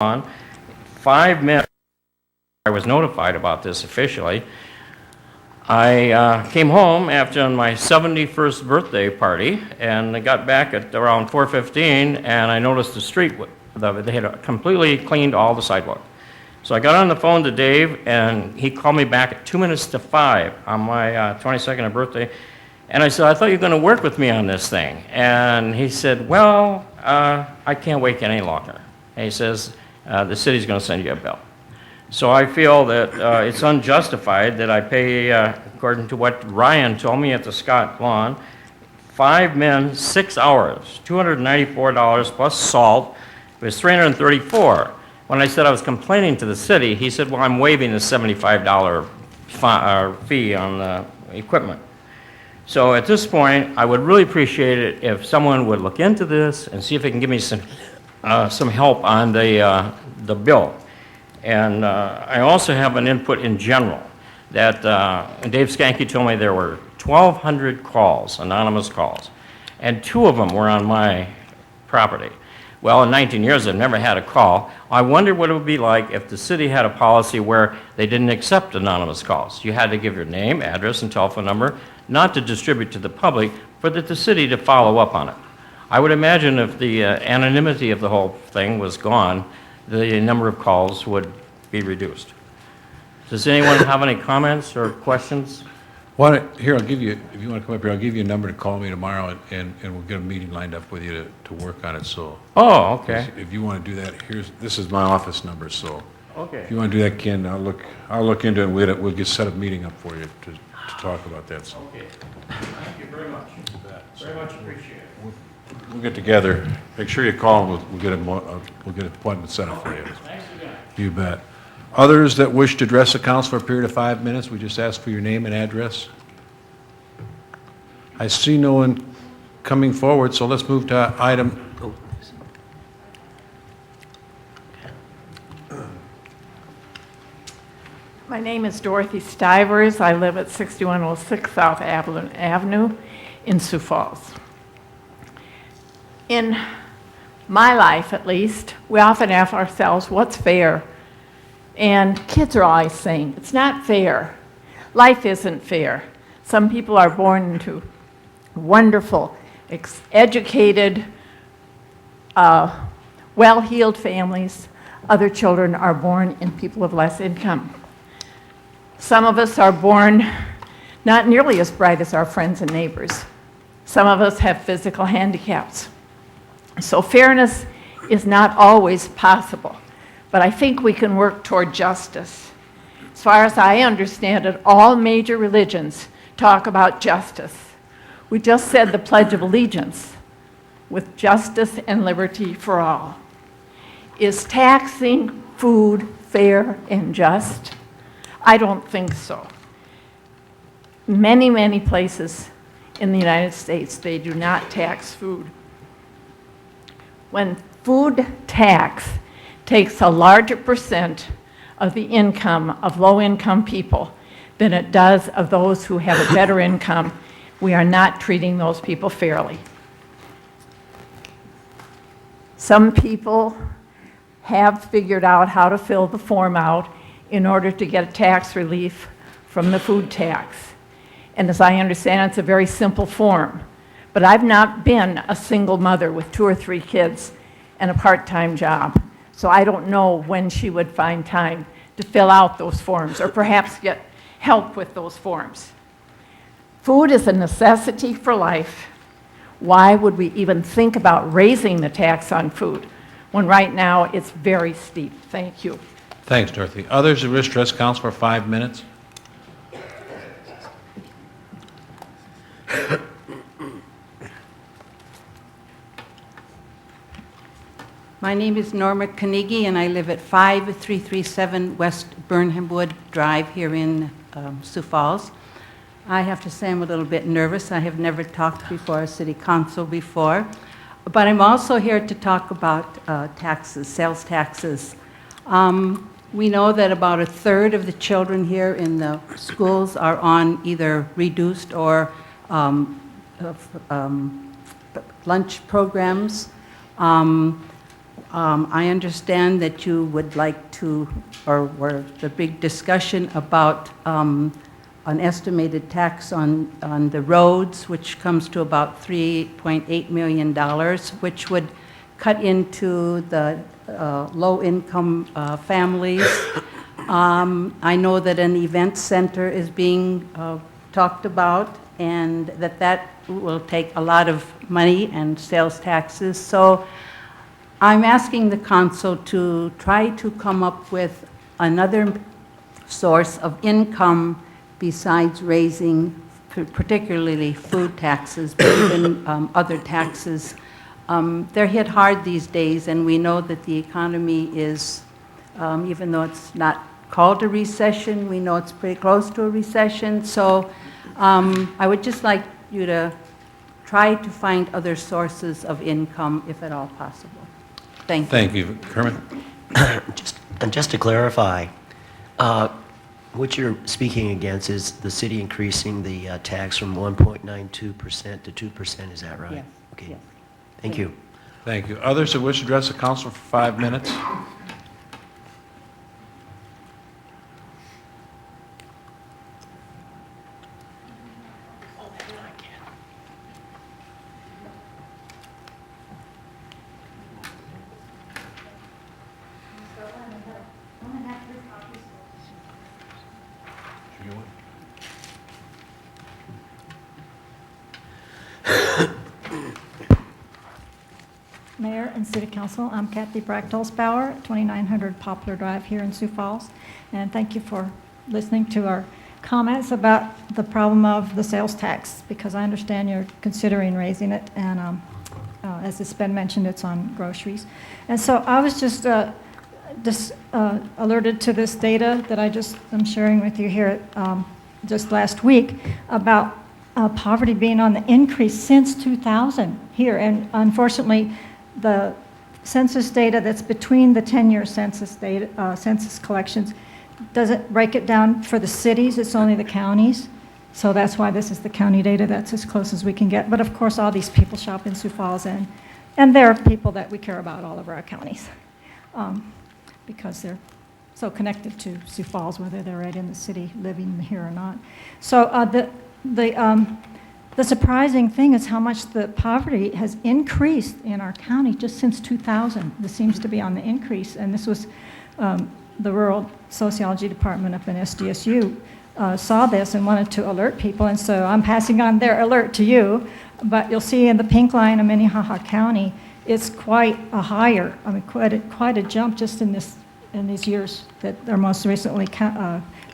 on. 5 minutes, I was notified about this officially. I came home after my 71st birthday party, and I got back at around 4:15, and I noticed the street, they had completely cleaned all the sidewalk. So I got on the phone to Dave, and he called me back at 2 minutes to 5 on my 22nd birthday, and I said, I thought you were going to work with me on this thing. And he said, well, I can't wait any longer. And he says, the city's going to send you a bill. So I feel that it's unjustified that I pay, according to what Ryan told me at the Scott Lawn, 5 men, 6 hours, $294 plus salt. It was $334. When I said I was complaining to the city, he said, well, I'm waiving the $75 fee on the equipment. So at this point, I would really appreciate it if someone would look into this and see if they can give me some help on the bill. And I also have an input in general that Dave Skanke told me there were 1,200 calls, anonymous calls, and 2 of them were on my property. Well, in 19 years, I've never had a call. I wonder what it would be like if the city had a policy where they didn't accept anonymous calls. You had to give your name, address, and telephone number, not to distribute to the public, but that the city to follow up on it. I would imagine if the anonymity of the whole thing was gone, the number of calls would be reduced. Does anyone have any comments or questions? Here, I'll give you, if you want to come up here, I'll give you a number to call me tomorrow, and we'll get a meeting lined up with you to work on it, so. Oh, okay. If you want to do that, this is my office number, so. Okay. If you want to do that, Ken, I'll look into it, and we'll get set up a meeting up for you to talk about that, so. Okay. Thank you very much. Very much appreciated. We'll get together. Make sure you call, and we'll get an appointment set up for you. Thanks again. You bet. Others that wish to address the council for a period of 5 minutes, we just ask for your name and address. I see no one coming forward, so let's move to item. My name is Dorothy Stivers. I live at 6106 South Avenue in Sioux Falls. In my life, at least, we often ask ourselves, what's fair? And kids are always saying, it's not fair. Life isn't fair. Some people are born into wonderful, educated, well-heeled families. Other children are born in people of less income. Some of us are born not nearly as bright as our friends and neighbors. Some of us have physical handicaps. So fairness is not always possible. But I think we can work toward justice. As far as I understand it, all major religions talk about justice. We just said the Pledge of Allegiance with justice and liberty for all. Is taxing food fair and just? I don't think so. Many, many places in the United States, they do not tax food. When food tax takes a larger percent of the income of low-income people than it does of those who have a better income, we are not treating those people fairly. Some people have figured out how to fill the form out in order to get tax relief from the food tax. And as I understand, it's a very simple form. But I've not been a single mother with 2 or 3 kids and a part-time job. So I don't know when she would find time to fill out those forms or perhaps get help with those forms. Food is a necessity for life. Why would we even think about raising the tax on food when right now it's very steep? Thank you. Thanks, Dorothy. Others who wish to address council for 5 minutes? My name is Norma Carnegie, and I live at 5337 West Burnhamwood Drive here in Sioux Falls. I have to say I'm a little bit nervous. I have never talked before City Council before, but I'm also here to talk about taxes, sales taxes. We know that about 1/3 of the children here in the schools are on either reduced or lunch programs. I understand that you would like to, or were the big discussion about an estimated tax on the roads, which comes to about $3.8 million, which would cut into the low-income families. I know that an event center is being talked about, and that will take a lot of money and sales taxes. So I'm asking the council to try to come up with another source of income besides raising particularly food taxes, but even other taxes. They're hit hard these days, and we know that the economy is, even though it's not called a recession, we know it's pretty close to a recession. So I would just like you to try to find other sources of income, if at all possible. Thank you. Thank you. Kermit? Just to clarify, what you're speaking against is the city increasing the tax from 1.92% to 2%, is that right? Yes. Okay. Yes. Thank you. Thank you. Others that wish to address the council for 5 minutes? Mayor and City Council, I'm Kathy Brachtolzbauer, 2900 Poplar Drive here in Sioux Falls. And thank you for listening to our comments about the problem of the sales tax, because I understand you're considering raising it. And as it's been mentioned, it's on groceries. And so I was just alerted to this data that I'm sharing with you here just last week about poverty being on the increase since 2000 here. And unfortunately, the census data that's between the 10-year census data, census collections doesn't break it down for the cities, it's only the counties. So that's why this is the county data, that's as close as we can get. But of course, all these people shop in Sioux Falls, and they're people that we care about all over our counties because they're so connected to Sioux Falls, whether they're right in the city living here or not. So the surprising thing is how much the poverty has increased in our county just since 2000. This seems to be on the increase, and this was the Rural Sociology Department up in SDSU saw this and wanted to alert people, and so I'm passing on their alert to you. But you'll see in the pink line of Minnehaha County, it's quite a higher, I mean, quite a jump just in these years that are most recently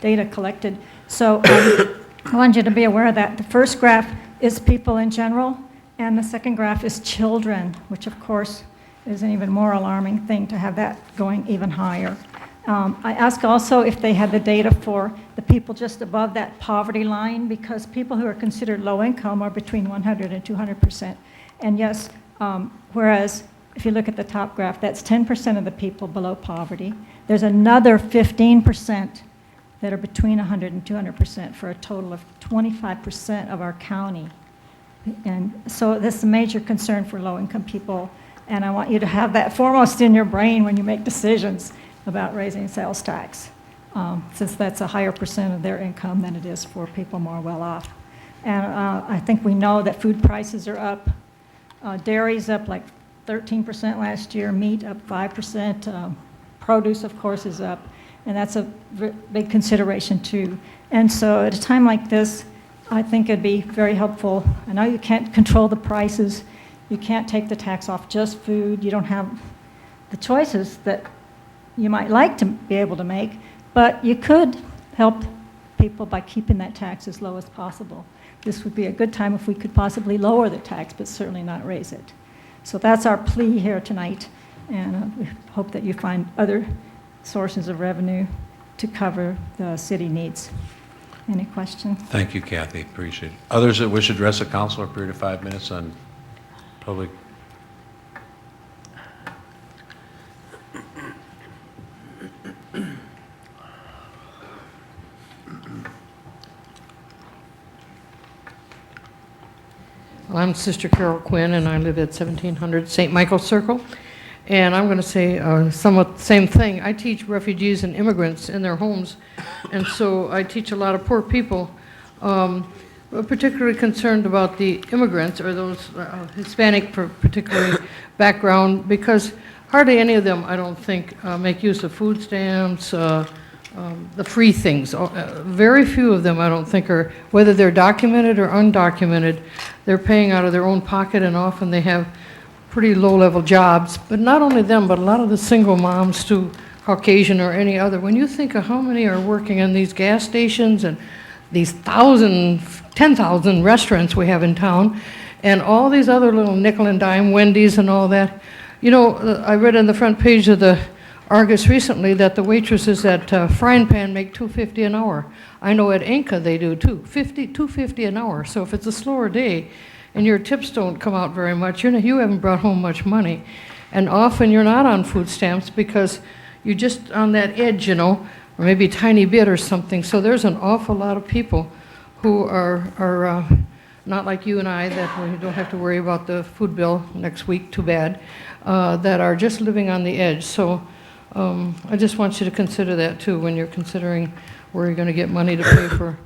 data collected. So I want you to be aware of that. The first graph is people in general, and the second graph is children, which of course is an even more alarming thing to have that going even higher. I asked also if they had the data for the people just above that poverty line, because people who are considered low income are between 100 and 200%. And yes, whereas if you look at the top graph, that's 10% of the people below poverty. There's another 15% that are between 100 and 200% for a total of 25% of our county. And so this is a major concern for low-income people, and I want you to have that foremost in your brain when you make decisions about raising sales tax, since that's a higher percent of their income than it is for people more well-off. And I think we know that food prices are up. Dairy's up like 13% last year, meat up 5%, produce, of course, is up. And that's a big consideration too. And so at a time like this, I think it'd be very helpful. I know you can't control the prices. You can't take the tax off just food. You don't have the choices that you might like to be able to make, but you could help people by keeping that tax as low as possible. This would be a good time if we could possibly lower the tax, but certainly not raise it. So that's our plea here tonight, and we hope that you find other sources of revenue to cover the city needs. Any questions? Thank you, Kathy. Appreciate it. Others that wish to address the council, a period of 5 minutes on public. Well, I'm Sister Carol Quinn, and I live at 1700 St. Michael's Circle. And I'm going to say somewhat the same thing. I teach refugees and immigrants in their homes, and so I teach a lot of poor people, particularly concerned about the immigrants or those Hispanic particularly background, because hardly any of them, I don't think, make use of food stamps, the free things. Very few of them, I don't think, are, whether they're documented or undocumented, they're paying out of their own pocket, and often they have pretty low-level jobs. But not only them, but a lot of the single moms too, Caucasian or any other. When you think of how many are working in these gas stations and these 10,000 restaurants we have in town, and all these other little nickel and dime Wendy's and all that. You know, I read on the front page of the Argus recently that the waitresses at Frying Pan make $2.50 an hour. I know at Inca they do too, $2.50 an hour. So if it's a slower day and your tips don't come out very much, you haven't brought home much money. And often you're not on food stamps because you're just on that edge, or maybe a tiny bit or something. So there's an awful lot of people who are not like you and I, that we don't have to worry about the food bill next week, too bad, that are just living on the edge. So I just want you to consider that too when you're considering where you're going to get money to pay for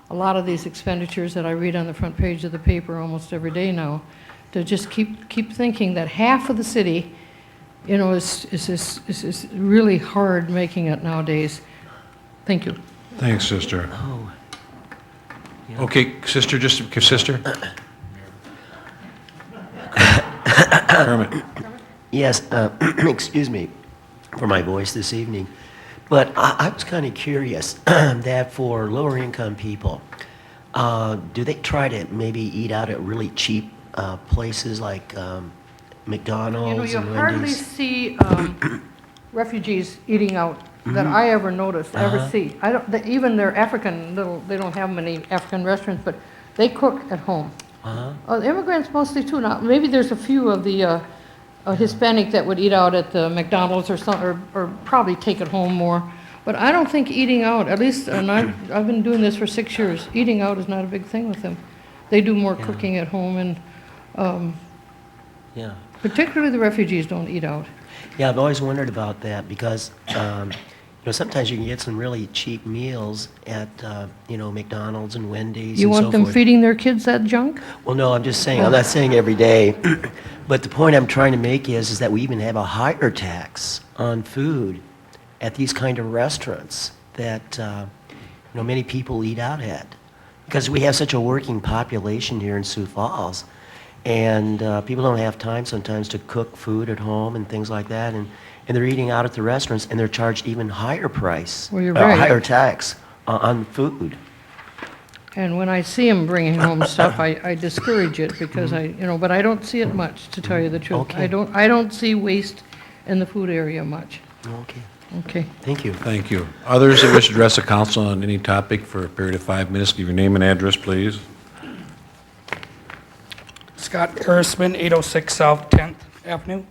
a lot of these expenditures that I read on the front page of the paper almost every day now. To just keep thinking that half of the city, is really hard making it nowadays. Thank you. Thanks, sister. Oh. Yeah. Okay, sister, sister. Kermit. Yes, excuse me for my voice this evening, but I was kind of curious that for lower income people, do they try to maybe eat out at really cheap places like McDonald's You and hardly Wendy's? see refugees eating out that I ever noticed, ever see. Even their African they don't have many African restaurants, but they cook at home. Immigrants mostly too. Now maybe there's a few of the Hispanic that would eat out at the McDonald's or probably take it home more. But I don't think eating out, at least, and I've been doing this for 6 years, eating out is not a big thing with them. They do more cooking at home, and Yeah. particularly the refugees don't eat out. Yeah, I've always wondered about that because, sometimes you can get some really cheap meals at, McDonald's and Wendy's You and so want them forth. feeding their kids that junk? Well, no, I'm just saying, I'm not saying every day, but the point I'm trying to make is that we even have a higher tax on food at these kind of restaurants that, many people eat out at. Because we have such a working population here in Sioux Falls, and people don't have time sometimes to cook food at home and things like that, and they're eating out at the restaurants, and they're charged even higher price, Well, you're right. higher tax on food. And when I see them bringing home stuff, I discourage it because but I don't see it much, to tell you the truth. Okay. I don't see waste in the food area much. Okay, Okay. thank you. Thank you. Others that wish to address the council on any topic for a period of 5 minutes, give your name and address, please. Scott Erisman, 806 South 10th Avenue.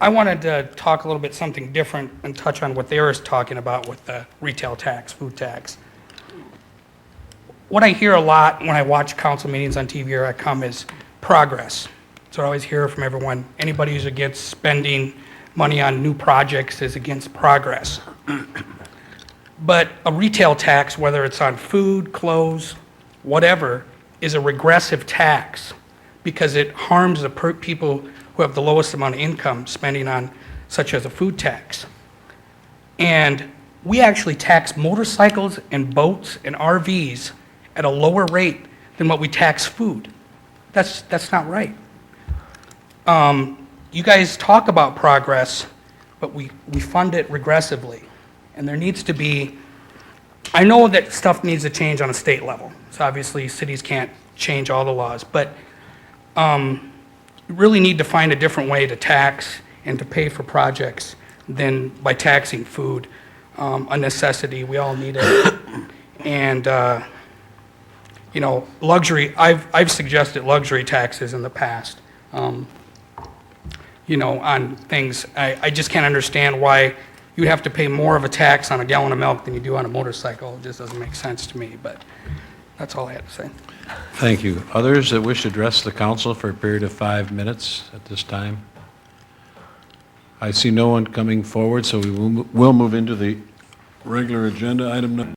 I wanted to talk a little bit something different and touch on what they were talking about with the retail tax, food tax. What I hear a lot when I watch council meetings on TV or I come is progress. So I always hear from everyone, anybody who's against spending money on new projects is against progress. But a retail tax, whether it's on food, clothes, whatever, is a regressive tax because it harms the people who have the lowest amount of income spending on, such as a food tax. And we actually tax motorcycles and boats and RVs at a lower rate than what we tax food. That's not right. You guys talk about progress, but we fund it regressively. And there needs to be, I know that stuff needs to change on a state level. So obviously cities can't change all the laws, but you really need to find a different way to tax and to pay for projects than by taxing food, a necessity. We all need it. And luxury, I've suggested luxury taxes in the past, on things. I just can't understand why you'd have to pay more of a tax on a gallon of milk than you do on a motorcycle. It just doesn't make sense to me, but that's all I have to say. Thank you. Others that wish to address the council for a period of 5 minutes at this time? I see no one coming forward, so we will move into the regular agenda. Item number